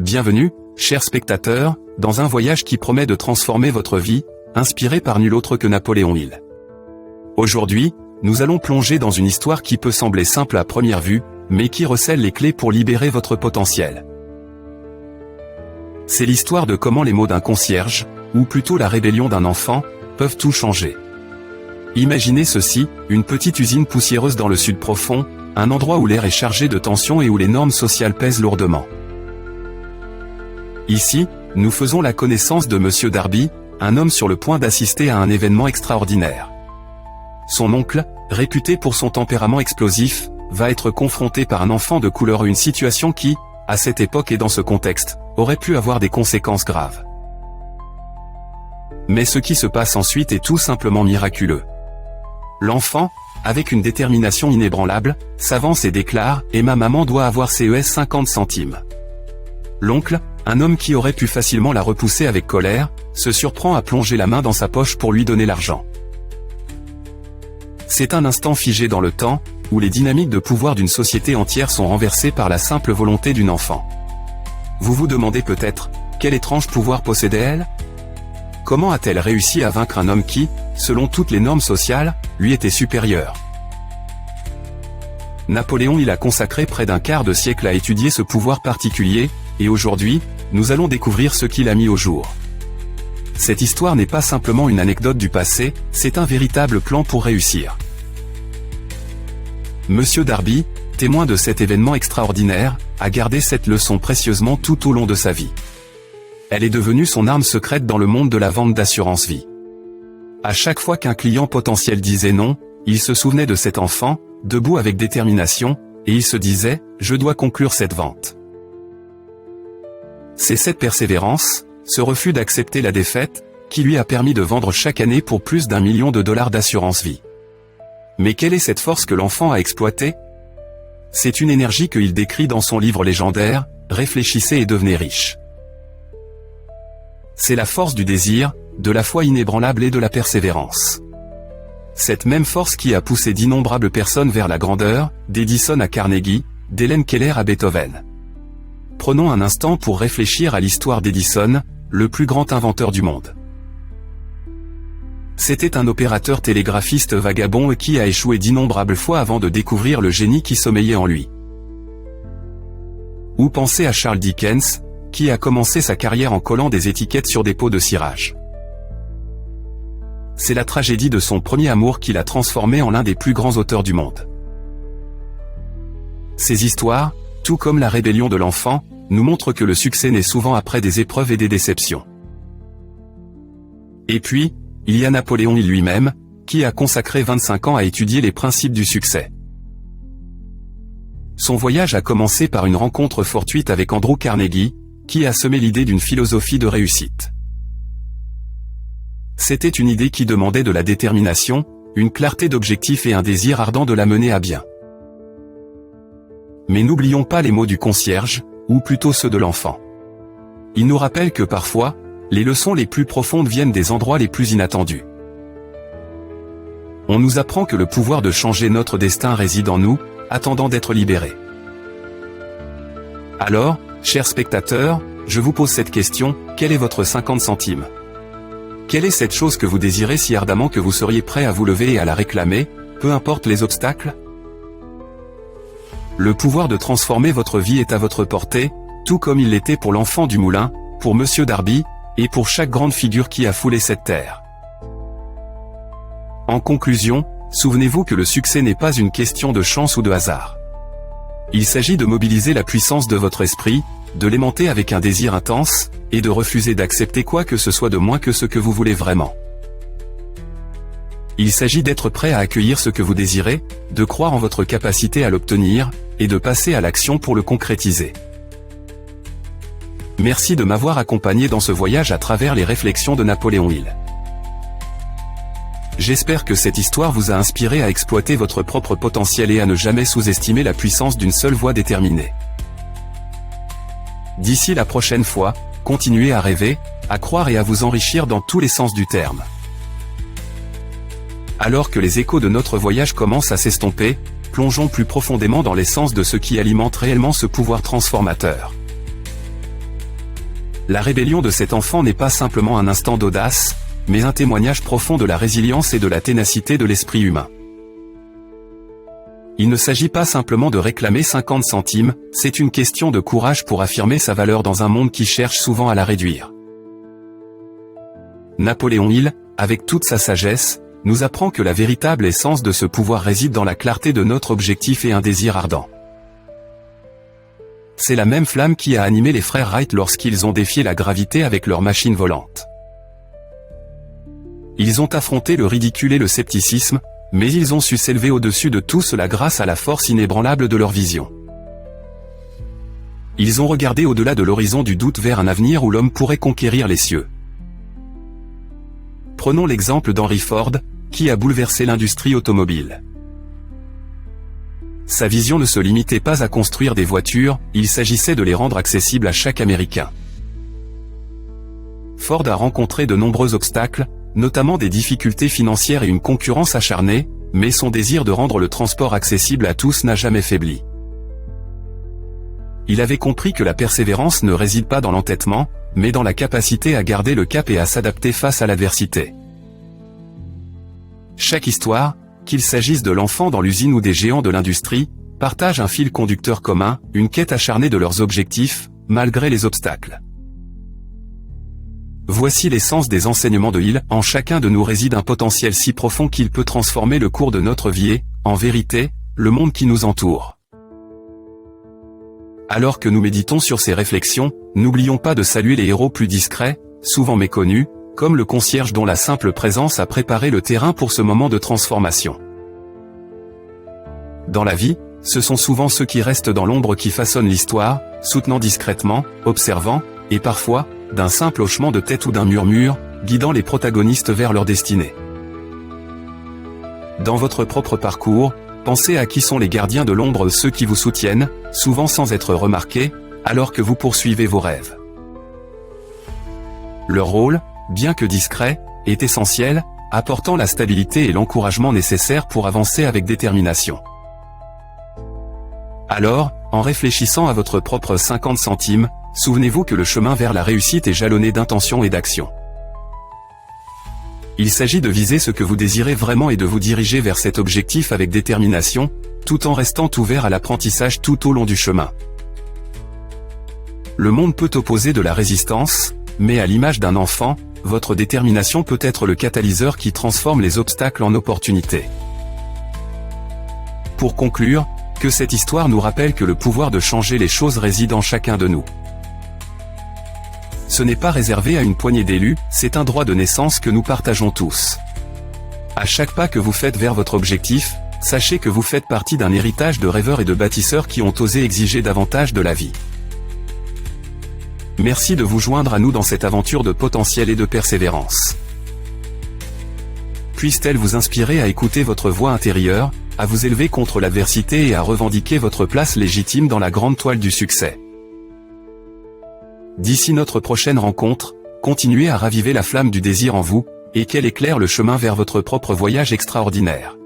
Bienvenue, chers spectateurs, dans un voyage qui promet de transformer votre vie, inspiré par nul autre que Napoléon Hill. Aujourd'hui, nous allons plonger dans une histoire qui peut sembler simple à première vue, mais qui recèle les clés pour libérer votre potentiel. C'est l'histoire de comment les mots d'un concierge, ou plutôt la rébellion d'un enfant, peuvent tout changer. Imaginez ceci, une petite usine poussiéreuse dans le sud profond, un endroit où l'air est chargé de tension et où les normes sociales pèsent lourdement. Ici, nous faisons la connaissance de Monsieur Darby, un homme sur le point d'assister à un événement extraordinaire. Son oncle, réputé pour son tempérament explosif, va être confronté par un enfant de couleur à une situation qui, à cette époque et dans ce contexte, aurait pu avoir des conséquences graves. Mais ce qui se passe ensuite est tout simplement miraculeux. L'enfant, avec une détermination inébranlable, s'avance et déclare « Et ma maman doit avoir CES 50 centimes ». L'oncle, un homme qui aurait pu facilement la repousser avec colère, se surprend à plonger la main dans sa poche pour lui donner l'argent. C'est un instant figé dans le temps, où les dynamiques de pouvoir d'une société entière sont renversées par la simple volonté d'une enfant. Vous vous demandez peut-être, quel étrange pouvoir possédait-elle ? Comment a-t-elle réussi à vaincre un homme qui, selon toutes les normes sociales, lui était supérieur ? Napoléon Hill a consacré près d'un quart de siècle à étudier ce pouvoir particulier, et aujourd'hui, nous allons découvrir ce qu'il a mis au jour. Cette histoire n'est pas simplement une anecdote du passé, c'est un véritable plan pour réussir. Monsieur Darby, témoin de cet événement extraordinaire, a gardé cette leçon précieusement tout au long de sa vie. Elle est devenue son arme secrète dans le monde de la vente d'assurance vie. À chaque fois qu'un client potentiel disait non, il se souvenait de cet enfant, debout avec détermination, et il se disait « Je dois conclure cette vente ». C'est cette persévérance, ce refus d'accepter la défaite, qui lui a permis de vendre chaque année pour plus d'1 million de dollars d'assurance vie. Mais quelle est cette force que l'enfant a exploitée ? C'est une énergie qu'il décrit dans son livre légendaire, « Réfléchissez et devenez riche ». C'est la force du désir, de la foi inébranlable et de la persévérance. Cette même force qui a poussé d'innombrables personnes vers la grandeur, d'Edison à Carnegie, d'Helen Keller à Beethoven. Prenons un instant pour réfléchir à l'histoire d'Edison, le plus grand inventeur du monde. C'était un opérateur télégraphiste vagabond qui a échoué d'innombrables fois avant de découvrir le génie qui sommeillait en lui. Ou pensez à Charles Dickens, qui a commencé sa carrière en collant des étiquettes sur des pots de cirage. C'est la tragédie de son premier amour qui l'a transformé en l'un des plus grands auteurs du monde. Ces histoires, tout comme la rébellion de l'enfant, nous montrent que le succès naît souvent après des épreuves et des déceptions. Et puis, il y a Napoléon Hill lui-même, qui a consacré 25 ans à étudier les principes du succès. Son voyage a commencé par une rencontre fortuite avec Andrew Carnegie, qui a semé l'idée d'une philosophie de réussite. C'était une idée qui demandait de la détermination, une clarté d'objectif et un désir ardent de la mener à bien. Mais n'oublions pas les mots du concierge, ou plutôt ceux de l'enfant. Il nous rappelle que parfois, les leçons les plus profondes viennent des endroits les plus inattendus. On nous apprend que le pouvoir de changer notre destin réside en nous, attendant d'être libérés. Alors, chers spectateurs, je vous pose cette question, quel est votre 50 centimes ? Quelle est cette chose que vous désirez si ardemment que vous seriez prêt à vous lever et à la réclamer, peu importe les obstacles ? Le pouvoir de transformer votre vie est à votre portée, tout comme il l'était pour l'enfant du moulin, pour Monsieur Darby, et pour chaque grande figure qui a foulé cette terre. En conclusion, souvenez-vous que le succès n'est pas une question de chance ou de hasard. Il s'agit de mobiliser la puissance de votre esprit, de l'aimanter avec un désir intense, et de refuser d'accepter quoi que ce soit de moins que ce que vous voulez vraiment. Il s'agit d'être prêt à accueillir ce que vous désirez, de croire en votre capacité à l'obtenir, et de passer à l'action pour le concrétiser. Merci de m'avoir accompagné dans ce voyage à travers les réflexions de Napoléon Hill. J'espère que cette histoire vous a inspiré à exploiter votre propre potentiel et à ne jamais sous-estimer la puissance d'une seule voix déterminée. D'ici la prochaine fois, continuez à rêver, à croire et à vous enrichir dans tous les sens du terme. Alors que les échos de notre voyage commencent à s'estomper, plongeons plus profondément dans l'essence de ce qui alimente réellement ce pouvoir transformateur. La rébellion de cet enfant n'est pas simplement un instant d'audace, mais un témoignage profond de la résilience et de la ténacité de l'esprit humain. Il ne s'agit pas simplement de réclamer 50 centimes, c'est une question de courage pour affirmer sa valeur dans un monde qui cherche souvent à la réduire. Napoléon Hill, avec toute sa sagesse, nous apprend que la véritable essence de ce pouvoir réside dans la clarté de notre objectif et un désir ardent. C'est la même flamme qui a animé les frères Wright lorsqu'ils ont défié la gravité avec leur machine volante. Ils ont affronté le ridicule et le scepticisme, mais ils ont su s'élever au-dessus de tout cela grâce à la force inébranlable de leur vision. Ils ont regardé au-delà de l'horizon du doute vers un avenir où l'homme pourrait conquérir les cieux. Prenons l'exemple d'Henry Ford, qui a bouleversé l'industrie automobile. Sa vision ne se limitait pas à construire des voitures, il s'agissait de les rendre accessibles à chaque Américain. Ford a rencontré de nombreux obstacles, notamment des difficultés financières et une concurrence acharnée, mais son désir de rendre le transport accessible à tous n'a jamais faibli. Il avait compris que la persévérance ne réside pas dans l'entêtement, mais dans la capacité à garder le cap et à s'adapter face à l'adversité. Chaque histoire, qu'il s'agisse de l'enfant dans l'usine ou des géants de l'industrie, partage un fil conducteur commun, une quête acharnée de leurs objectifs, malgré les obstacles. Voici l'essence des enseignements de Hill, en chacun de nous réside un potentiel si profond qu'il peut transformer le cours de notre vie et, en vérité, le monde qui nous entoure. Alors que nous méditons sur ces réflexions, n'oublions pas de saluer les héros plus discrets, souvent méconnus, comme le concierge dont la simple présence a préparé le terrain pour ce moment de transformation. Dans la vie, ce sont souvent ceux qui restent dans l'ombre qui façonnent l'histoire, soutenant discrètement, observant, et parfois, d'un simple hochement de tête ou d'un murmure, guidant les protagonistes vers leur destinée. Dans votre propre parcours, pensez à qui sont les gardiens de l'ombre, ceux qui vous soutiennent, souvent sans être remarqués, alors que vous poursuivez vos rêves. Leur rôle, bien que discret, est essentiel, apportant la stabilité et l'encouragement nécessaires pour avancer avec détermination. Alors, en réfléchissant à votre propre 50 centimes, souvenez-vous que le chemin vers la réussite est jalonné d'intention et d'action. Il s'agit de viser ce que vous désirez vraiment et de vous diriger vers cet objectif avec détermination, tout en restant ouvert à l'apprentissage tout au long du chemin. Le monde peut opposer de la résistance, mais à l'image d'un enfant, votre détermination peut être le catalyseur qui transforme les obstacles en opportunités. Pour conclure, que cette histoire nous rappelle que le pouvoir de changer les choses réside en chacun de nous. Ce n'est pas réservé à une poignée d'élus, c'est un droit de naissance que nous partageons tous. À chaque pas que vous faites vers votre objectif, sachez que vous faites partie d'un héritage de rêveurs et de bâtisseurs qui ont osé exiger davantage de la vie. Merci de vous joindre à nous dans cette aventure de potentiel et de persévérance. Puisse-t-elle vous inspirer à écouter votre voix intérieure, à vous élever contre l'adversité et à revendiquer votre place légitime dans la grande toile du succès. D'ici notre prochaine rencontre, continuez à raviver la flamme du désir en vous, et qu'elle éclaire le chemin vers votre propre voyage extraordinaire.